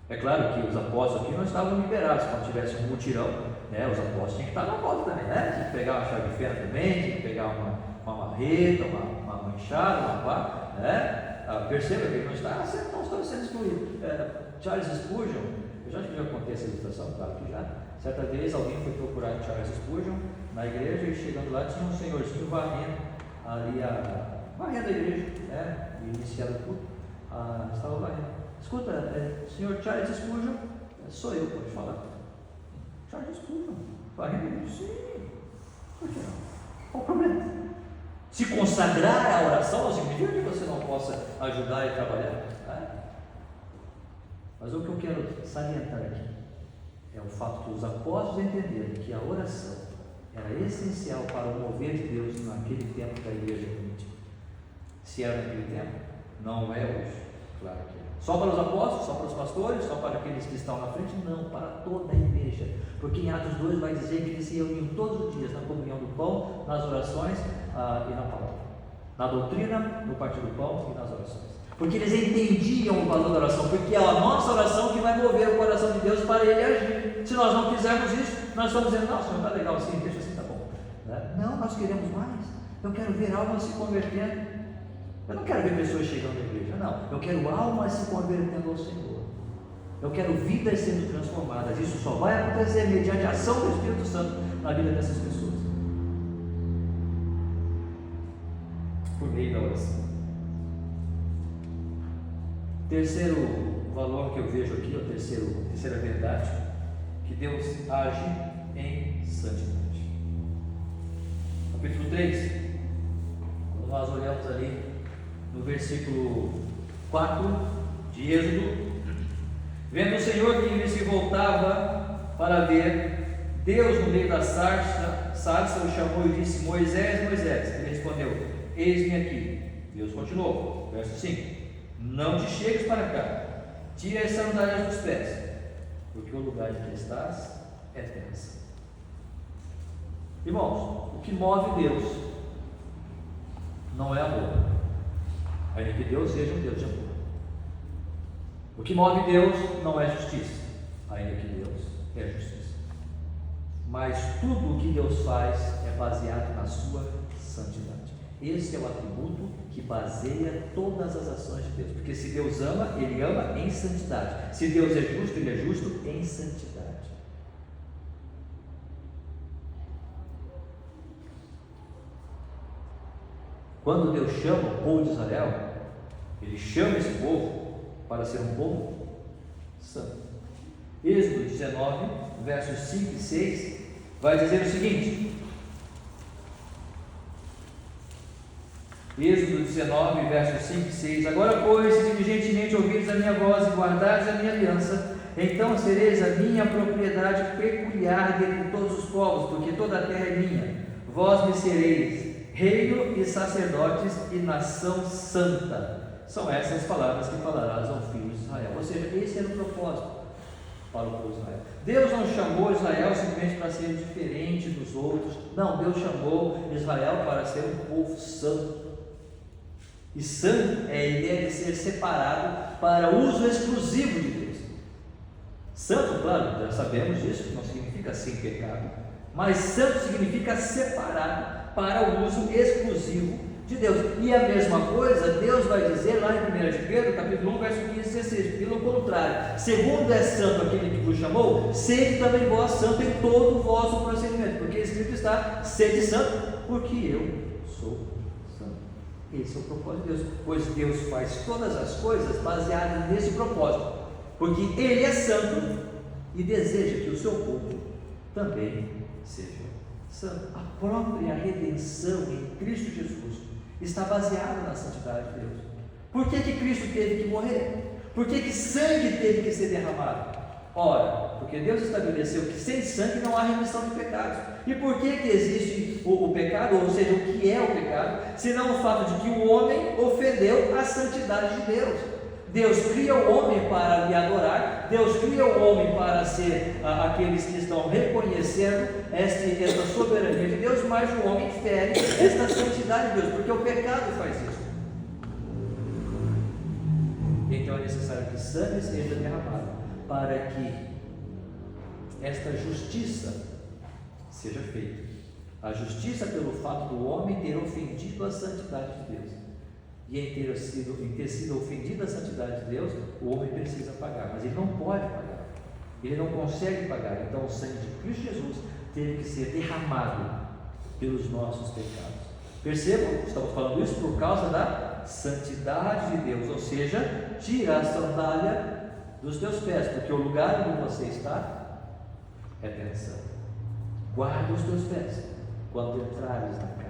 É claro que os apóstolos aqui não estavam liberados. Quando tivesse um mutirão, né, os apóstolos tinham que estar na volta também, né? Tinha que pegar uma chave de fenda também, tinha que pegar uma marreta, uma enxada, uma pá, né? Perceba que ele não está sendo excluído. Charles Spurgeon, eu já contei essa ilustração, claro que já. Certa vez alguém foi procurar Charles Spurgeon na igreja e chegando lá tinha um senhorzinho varrendo ali varrendo a igreja, né? E iniciado o culto, estava varrendo. Escuta, senhor Charles Spurgeon, sou eu, pode falar. Charles Spurgeon, varrendo a igreja? Sim, por que não? Qual o problema? Se consagrar à oração não significa que você não possa ajudar e trabalhar, né? Mas o que eu quero salientar aqui é o fato que os apóstolos entenderam que a oração era essencial para o mover de Deus naquele tempo da igreja primitiva. Se era naquele tempo, não é hoje, claro que é. Só para os apóstolos, só para os pastores, só para aqueles que estão na frente? Não, para toda a igreja. Porque em Atos 2 vai dizer que eles se reuniam todos os dias na comunhão do pão, nas orações e na palavra. Na doutrina, no partir do pão e nas orações. Porque eles entendiam o valor da oração, porque é a nossa oração que vai mover o coração de Deus para Ele agir. Se nós não fizermos isso, nós estamos dizendo: não, Senhor, está legal assim, deixa assim, tá bom. Não, nós queremos mais. Eu quero ver almas se convertendo. Eu não quero ver pessoas chegando na igreja, não. Eu quero almas se convertendo ao Senhor. Eu quero vidas sendo transformadas. Isso só vai acontecer mediante a ação do Espírito Santo na vida dessas pessoas, por meio da oração. Terceiro valor que eu vejo aqui, a terceira verdade, que Deus age em santidade. Capítulo 3, quando nós olhamos ali no versículo 4 de Êxodo: vendo o Senhor que ele se voltava para ver Deus no meio da sarça, o chamou e disse: Moisés, Moisés. Ele respondeu: eis-me aqui. Deus continuou, verso 5: não te chegues para cá, tira as sandálias dos pés, porque o lugar em que estás é terra santa. Irmãos, o que move Deus não é amor, ainda que Deus seja um Deus de amor. O que move Deus não é justiça, ainda que Deus é justiça. mas tudo o que Deus faz é baseado na sua santidade. Esse é o atributo que baseia todas as ações de Deus, porque se Deus ama, Ele ama em santidade. Se Deus é justo, Ele é justo em santidade. Quando Deus chama o povo de Israel, Ele chama esse povo para ser um povo santo. Êxodo 19, versos 5 e 6, vai dizer o seguinte: Êxodo 19, versos 5 e 6: Agora, pois, se diligentemente ouvirdes a minha voz e guardardes a minha aliança, então sereis a minha propriedade peculiar dentre todos os povos, porque toda a terra é minha. Vós me sereis reino e sacerdotes e nação santa. São essas palavras que falarás aos filhos de Israel. Ou seja, esse era o propósito para o povo de Israel. Deus não chamou Israel simplesmente para ser diferente dos outros. Não, Deus chamou Israel para ser um povo santo. E santo é a ideia de ser separado para uso exclusivo de Deus. Santo, claro, já sabemos disso, que não significa sem pecado, mas santo significa separado para o uso exclusivo de Deus. E a mesma coisa Deus vai dizer lá em 1 de Pedro, capítulo 1, verso 15 e 16: Pelo contrário, segundo é santo aquele que vos chamou, sede também vós santo em todo o vosso procedimento, porque escrito está: sede santo, porque eu sou santo. Esse é o propósito de Deus, pois Deus faz todas as coisas baseadas nesse propósito, porque Ele é santo e deseja que o seu povo também seja santo. A própria redenção em Cristo Jesus está baseada na santidade de Deus. Por que Cristo teve que morrer? Por que sangue teve que ser derramado? Ora, porque Deus estabeleceu que sem sangue não há remissão de pecados. E por que existe o pecado, ou seja, o que é o pecado, senão o fato de que o homem ofendeu a santidade de Deus. Deus cria o homem para lhe adorar, Deus cria o homem para ser aqueles que estão reconhecendo esta soberania de Deus, mas o homem fere esta santidade de Deus, porque o pecado faz isso. Então é necessário que sangue seja derramado para que esta justiça seja feita. A justiça pelo fato do homem ter ofendido a santidade de Deus. E em ter sido ofendida a santidade de Deus, o homem precisa pagar, mas ele não pode pagar, ele não consegue pagar. Então o sangue de Cristo Jesus teve que ser derramado pelos nossos pecados. Percebam, estamos falando isso por causa da santidade de Deus, ou seja, tira a sandália dos teus pés, porque o lugar onde você está é terra santa. Guarda os teus pés quando entrares na casa.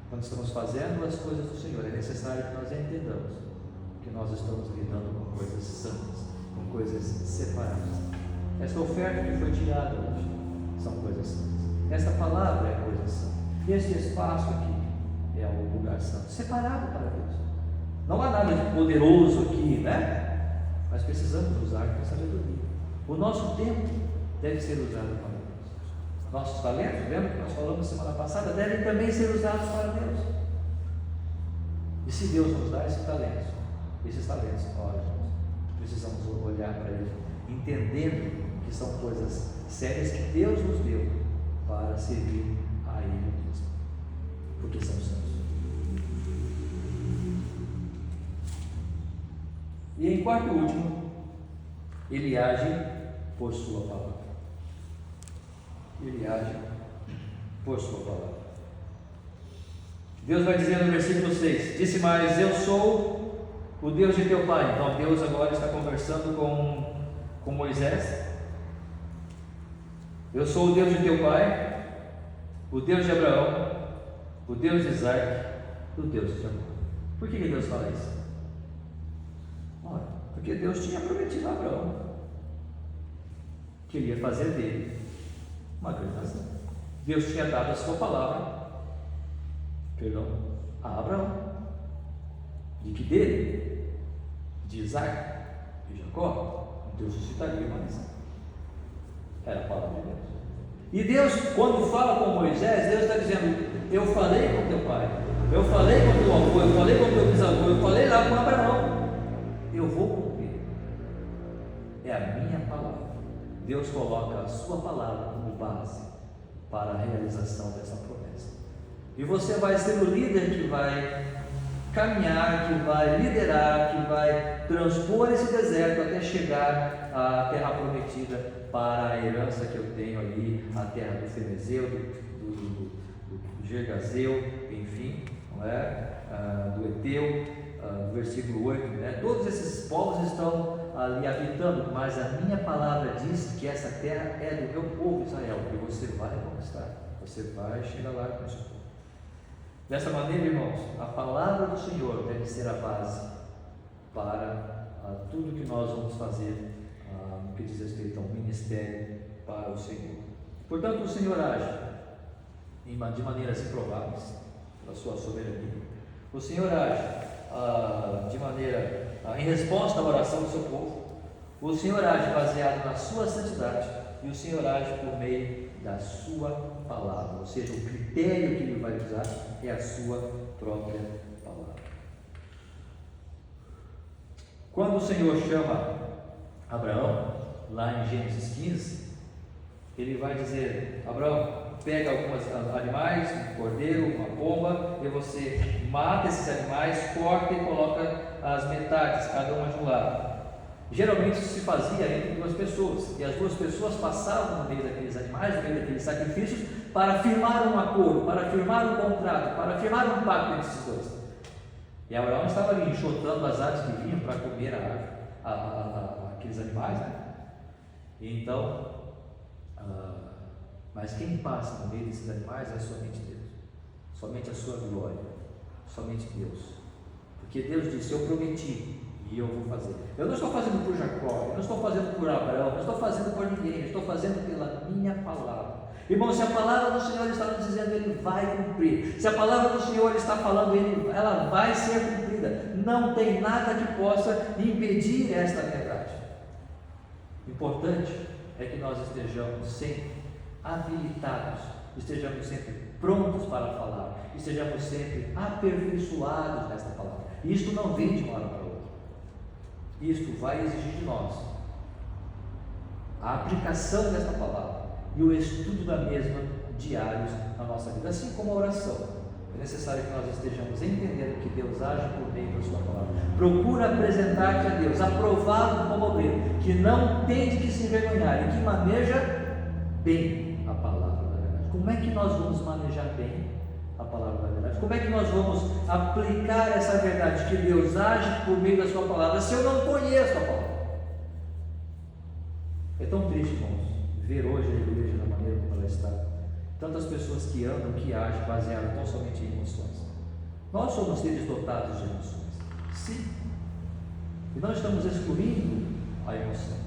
Quando estamos fazendo as coisas do Senhor, é necessário que nós entendamos que nós estamos lidando com coisas santas, com coisas separadas. Esta oferta que foi tirada hoje são coisas santas. Esta palavra é coisa santa. Este espaço aqui é um lugar santo, separado para Deus. Não há nada de poderoso aqui, né? Mas precisamos usar com sabedoria. O nosso tempo deve ser usado para Deus. Nossos talentos, lembra que nós falamos semana passada, devem também ser usados para Deus. E se Deus nos dá esses talentos, ora, precisamos olhar para eles, entendendo que são coisas sérias que Deus nos deu para servir a Ele mesmo, porque são santos. E em quarto e último, Ele age por sua palavra. Ele age por sua palavra. Deus vai dizer no versículo 6: Disse mais: Eu sou o Deus de teu pai. Então Deus agora está conversando com Moisés. Eu sou o Deus de teu pai, o Deus de Abraão, o Deus de Isaac, o Deus de Jacó. Por que Deus fala isso? Ora, porque Deus tinha prometido a Abraão que ele ia fazer dele uma grande nação. Deus tinha dado a sua palavra, a Abraão, de que dele, de Isaac, de Jacó, Deus suscitaria uma nação. Era a palavra de Deus. E Deus, quando fala com Moisés, Deus está dizendo: eu falei com teu pai, eu falei com teu avô, eu falei com teu bisavô, eu falei lá com Abraão, eu vou cumprir. É a minha palavra. Deus coloca a sua palavra como base para a realização dessa promessa. E você vai ser o líder que vai caminhar, que vai liderar, que vai transpor esse deserto até chegar à terra prometida, para a herança que eu tenho ali, a terra do Fenezeu, do Gergaseu, enfim, não é? Do Eteu, do versículo 8, né? Todos esses povos estão ali habitando, mas a minha palavra diz que essa terra é do meu povo Israel, e você vai conquistar, você vai chegar lá com esse povo. Dessa maneira, irmãos, a palavra do Senhor deve ser a base para tudo que nós vamos fazer no que diz respeito ao ministério para o Senhor. Portanto, o Senhor age de maneiras improváveis pela sua soberania. O Senhor age de maneira em resposta à oração do seu povo. O Senhor age baseado na sua santidade, e o Senhor age por meio da sua palavra, ou seja, o critério que ele vai usar é a sua própria palavra. Quando o Senhor chama Abraão, lá em Gênesis 15, ele vai dizer: Abraão, pega alguns animais, um cordeiro, uma pomba, e você mata esses animais, corta e coloca as metades, cada uma de um lado. Geralmente isso se fazia entre duas pessoas, e as duas pessoas passavam no meio daqueles animais, no meio daqueles sacrifícios, para firmar um acordo, para firmar um contrato, para firmar um pacto entre esses dois. E Abraão estava ali enxotando as aves que vinham para comer aqueles animais, né? E então, mas quem passa no meio desses animais é somente Deus, somente a sua glória, somente Deus, porque Deus disse: eu prometi e eu vou fazer. Eu não estou fazendo por Jacó, eu não estou fazendo por Abraão, eu não estou fazendo por ninguém, eu estou fazendo pela minha palavra. Irmão, se a palavra do Senhor está nos dizendo, Ele vai cumprir. Se a palavra do Senhor está falando, ela vai ser cumprida. Não tem nada que possa impedir esta verdade. O importante é que nós estejamos sempre habilitados, estejamos sempre prontos para falar, estejamos sempre aperfeiçoados nesta palavra. Isto não vem de uma hora para outra. Isto vai exigir de nós a aplicação desta palavra e o estudo da mesma diários na nossa vida, assim como a oração. É necessário que nós estejamos entendendo que Deus age por meio da sua palavra. Procura apresentar-te a Deus, aprovado como obreiro, que não tem de que se envergonhar e que maneja bem a palavra da verdade. Como é que nós vamos manejar bem a palavra da verdade? Como é que nós vamos aplicar essa verdade que Deus age por meio da sua palavra, se eu não conheço a palavra? É tão triste, irmãos, ver hoje a igreja da maneira como ela está. Tantas pessoas que andam, que agem baseadas tão somente em emoções. Nós somos seres dotados de emoções, sim, e nós estamos excluindo a emoção.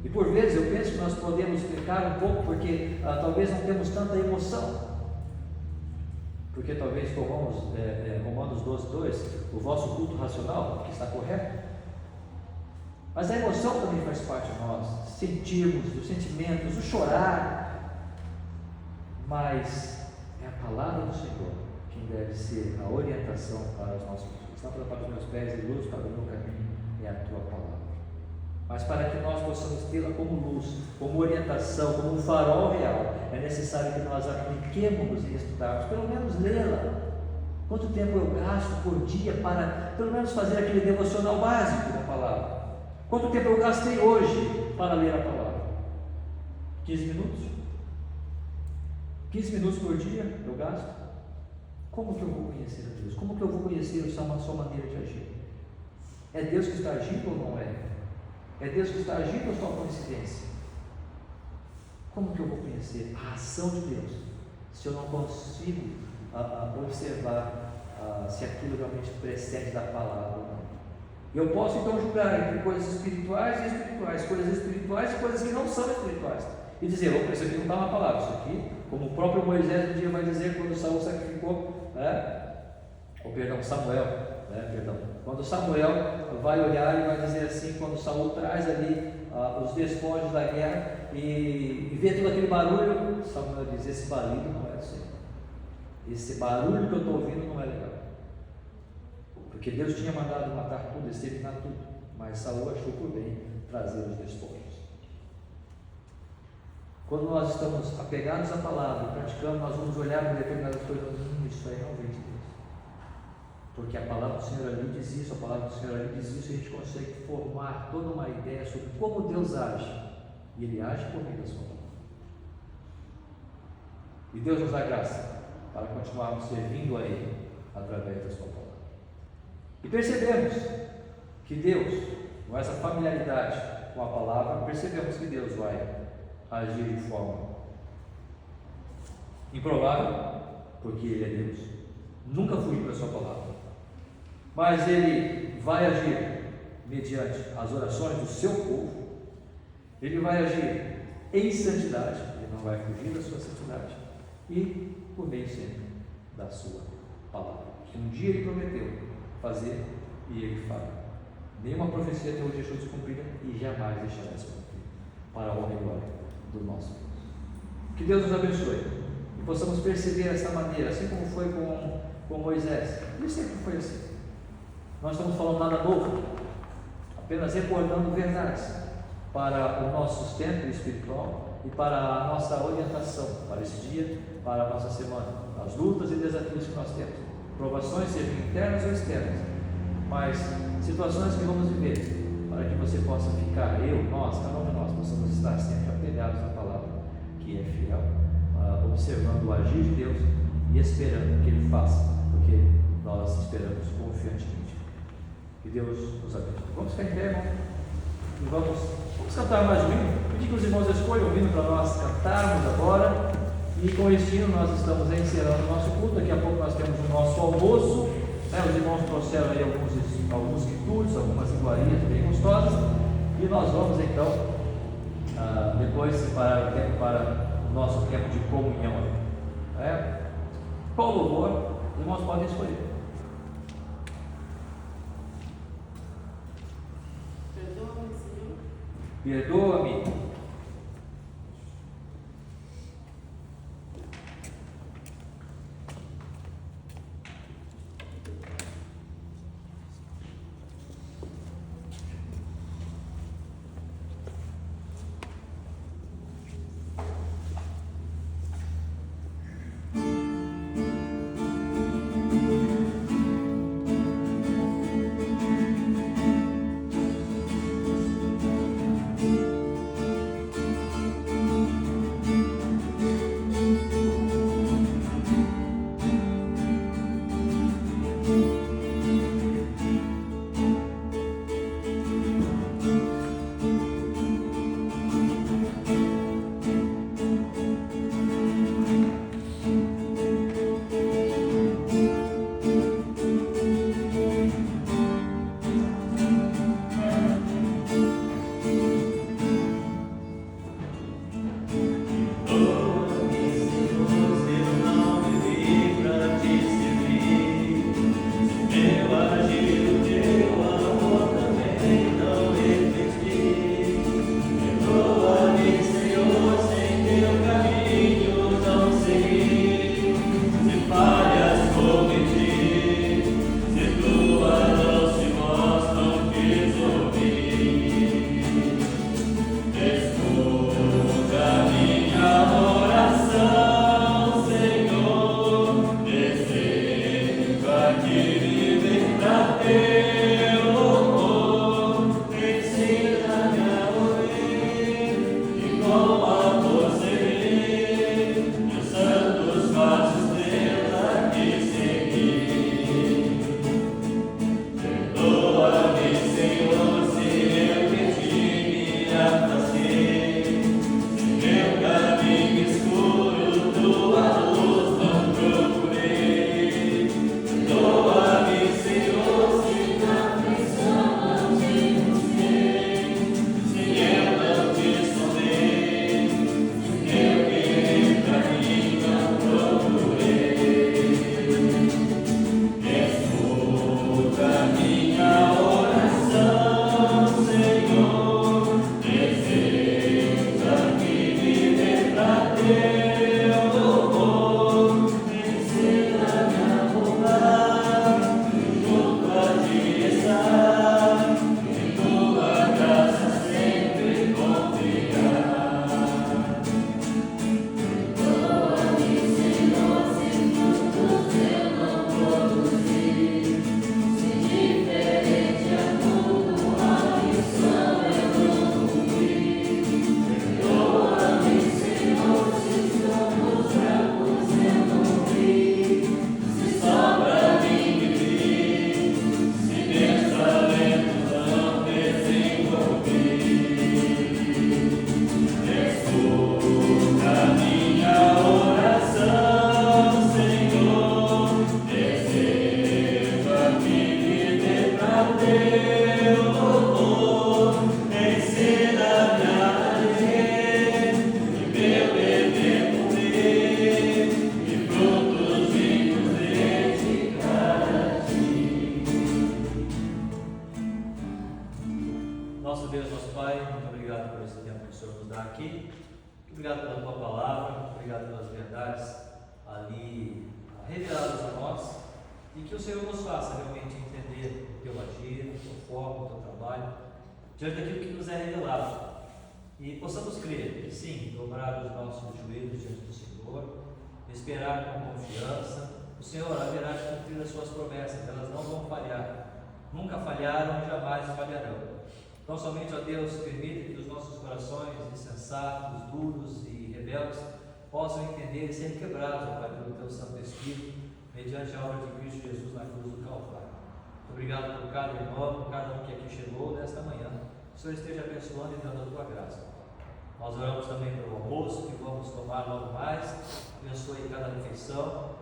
E por vezes eu penso que nós podemos pecar um pouco porque talvez não temos tanta emoção. Porque talvez tomamos Romanos 12:2, o vosso culto racional, que está correto. Mas a emoção também faz parte de nós, sentirmos, os sentimentos, o chorar. Mas é a palavra do Senhor quem deve ser a orientação para os nossos filhos. Lâmpada para os meus pés e luz para o meu caminho é a tua palavra. Mas para que nós possamos tê-la como luz, como orientação, como um farol real, é necessário que nós apliquemos e estudarmos, pelo menos lê-la. Quanto tempo eu gasto por dia para pelo menos fazer aquele devocional básico da palavra? Quanto tempo eu gastei hoje para ler a palavra? 15 minutos? 15 minutos por dia eu gasto? Como que eu vou conhecer a Deus? Como que eu vou conhecer a sua maneira de agir? É Deus que está agindo ou não é? É Deus que está agindo ou só coincidência? Como que eu vou conhecer a ação de Deus se eu não consigo observar se aquilo realmente precede da palavra ou não? Eu posso então julgar entre coisas espirituais e espirituais, coisas espirituais e coisas que não são espirituais, e dizer: opa, isso aqui não está na palavra, isso aqui, como o próprio Moisés um dia vai dizer quando Saul sacrificou, quando Samuel vai olhar e vai dizer assim, quando Saul traz ali os despojos da guerra e vê todo aquele barulho, Samuel diz: esse barulho não é do Senhor, esse barulho que eu estou ouvindo não é legal, porque Deus tinha mandado matar tudo, exterminar tudo, mas Saul achou por bem trazer os despojos. Quando nós estamos apegados à palavra, praticando, nós vamos olhar para determinadas coisas e vamos isso aí não vem de Deus. Porque a palavra do Senhor ali diz isso, a palavra do Senhor ali diz isso, e a gente consegue formar toda uma ideia sobre como Deus age. E Ele age por meio da sua palavra. E Deus nos dá graça para continuarmos servindo a Ele através da sua palavra. E percebemos que Deus, com essa familiaridade com a palavra, percebemos que Deus vai agir de forma improvável, porque Ele é Deus, nunca fugiu da sua palavra, mas Ele vai agir mediante as orações do seu povo. Ele vai agir em santidade, Ele não vai fugir da sua santidade, e por meio sempre da sua palavra, que um dia Ele prometeu fazer e Ele fará. Nenhuma profecia até hoje deixou de se cumprir e jamais deixará de se cumprir, para a honra e glória do nosso Deus. Que Deus nos abençoe e possamos perceber essa maneira, assim como foi com Moisés. Ele sempre foi assim. Não estamos falando nada novo, apenas recordando verdades para o nosso sustento espiritual e para a nossa orientação para esse dia, para a nossa semana, as lutas e desafios que nós temos, provações, sejam internas ou externas, mas situações que vamos viver, para que você possa ficar, nós, cada um de nós, possamos estar sempre apegados na palavra, que é fiel, observando o agir de Deus e esperando que Ele faça, porque nós esperamos confiantemente. Que Deus nos abençoe. Vamos ficar em pé, irmão? E vamos cantar mais um hino. Pedir que os irmãos escolham um hino para nós cantarmos agora. E com este hino nós estamos encerrando o nosso culto. Daqui a pouco nós temos o nosso almoço. Os irmãos trouxeram aí alguns quitutes, algumas iguarias bem gostosas. E nós vamos então depois separar o tempo para o nosso tempo de comunhão. Qual louvor? Os irmãos podem escolher. Perdoa-me, Senhor. Perdoa-me. lugares ali revelados a nós, e que o Senhor nos faça realmente entender o teu agir, o teu foco, o teu trabalho, diante daquilo que nos é revelado, e possamos crer, que sim, dobrar os nossos joelhos diante do Senhor, esperar com confiança. O Senhor haverá de cumprir as suas promessas, elas não vão falhar, nunca falharam e jamais falharão. Então somente, ó Deus, permita que os nossos corações insensatos, duros e rebeldes possam entender e ser quebrados, ó Pai, pelo Teu Santo Espírito, mediante a obra de Cristo Jesus na cruz do Calvário. Muito obrigado por cada irmão, por cada um que aqui chegou nesta manhã. Que o Senhor esteja abençoando e dando a Tua graça. Nós oramos também pelo almoço que vamos tomar logo mais. Abençoe cada refeição.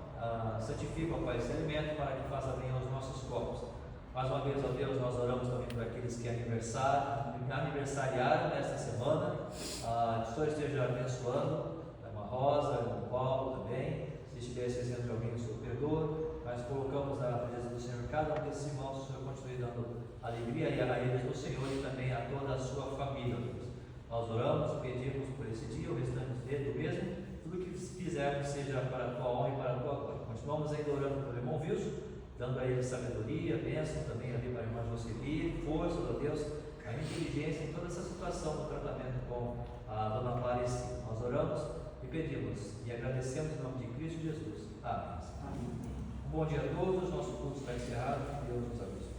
Santifica, ó Pai, esse alimento para que faça bem aos nossos corpos. Mais uma vez, ó Deus, nós oramos também por aqueles que aniversariaram nesta semana. Que o Senhor esteja abençoando. A irmã Rosa, o irmão Paulo também. Se estiver esquecendo de alguém, o Senhor perdoa. Mas colocamos na presença do Senhor cada um desses irmãos. O Senhor continue dando alegria e a eles do Senhor e também a toda a sua família, Deus. Nós oramos e pedimos por esse dia, o restante do mesmo. Tudo que fizermos seja para a tua honra e para a tua glória. Continuamos ainda orando pelo irmão Wilson, dando a ele sabedoria, bênção também ali para a irmã Jocely, força, ó Deus, a inteligência em toda essa situação do tratamento com a dona Aparecida. Nós oramos e pedimos e agradecemos em nome de Cristo Jesus. Amém. Um bom dia a todos, nosso culto está encerrado, Deus nos abençoe.